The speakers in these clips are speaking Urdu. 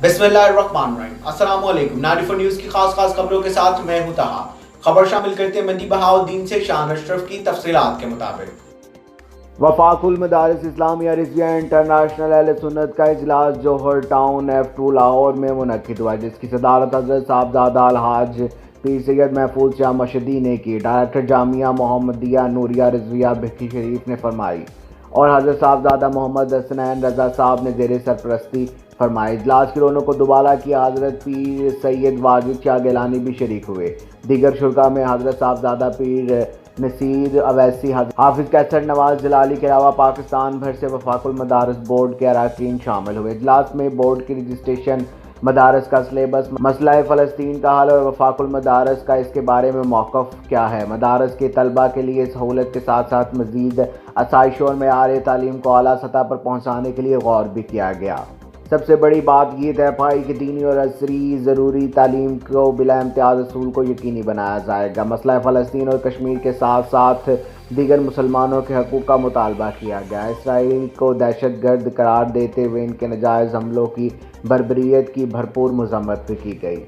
بسم اللہ الرحمن الرحیم۔ السلام علیکم۔ 94 نیوز کی خاص خبروں کے ساتھ میں ہوں طہا۔ خبر شامل کرتے ہیں مندی بہاؤالدین سے شان اشرف کی تفصیلات کے مطابق۔ وفاق المدارس اسلامیہ رضویہ انٹرنیشنل اہل سنت کا اجلاس جوہر ٹاؤن F2 لاہور میں منعقد ہوا، جس کی صدارت حضرت صاحبزادہ الحاج پیر سید محفوظ شاہ مشہدی نے کی۔ ڈائریکٹر جامعہ محمدیہ نوریہ رضویہ بھکی شریف نے فرمائی اور حضرت صاحبزادہ محمد حسنین رضا صاحب نے زیر سرپرستی فرمائی۔ اجلاس کی رونق کو دوبالا کیا حضرت پیر سید واجد شاہ گیلانی بھی شریک ہوئے۔ دیگر شرکاء میں حضرت صاحبزادہ پیر نصیر اویسی، حافظ کیسر نواز جلالی کے علاوہ پاکستان بھر سے وفاق المدارس بورڈ کے اراکین شامل ہوئے۔ اجلاس میں بورڈ کی رجسٹریشن، مدارس کا سلیبس، مسئلہ فلسطین کا حل اور وفاق المدارس کا اس کے بارے میں موقف کیا ہے، مدارس کے طلباء کے لیے سہولت کے ساتھ ساتھ مزید آسائش اور معیار تعلیم کو اعلیٰ سطح پر پہنچانے کے لیے غور بھی کیا گیا۔ سب سے بڑی بات یہ طے پائی کہ دینی اور عصری ضروری تعلیم کو بلا امتیاز اصول کو یقینی بنایا جائے گا۔ مسئلہ فلسطین اور کشمیر کے ساتھ ساتھ دیگر مسلمانوں کے حقوق کا مطالبہ کیا گیا۔ اسرائیل کو دہشت گرد قرار دیتے ہوئے ان کے ناجائز حملوں کی بربریت کی بھرپور مذمت بھی کی گئی۔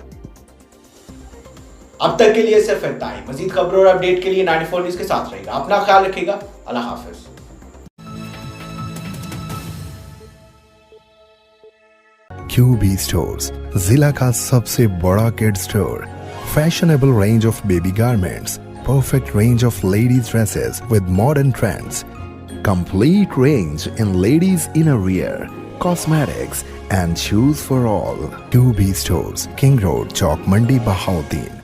اب تک کے لیے صرف اتنا ہی۔ مزید خبروں اور اپڈیٹ کے لیے 94 نیوز کے ساتھ رہے گا۔ اپنا خیال رکھے گا۔ اللہ حافظ۔ QB Stores ضلع کا سب سے بڑا kid store, fashionable range of baby garments, perfect range of ladies dresses with modern trends, complete range in ladies inner wear, cosmetics and shoes for all. QB Stores, King Road, Chowk Mandi, Bahauddin.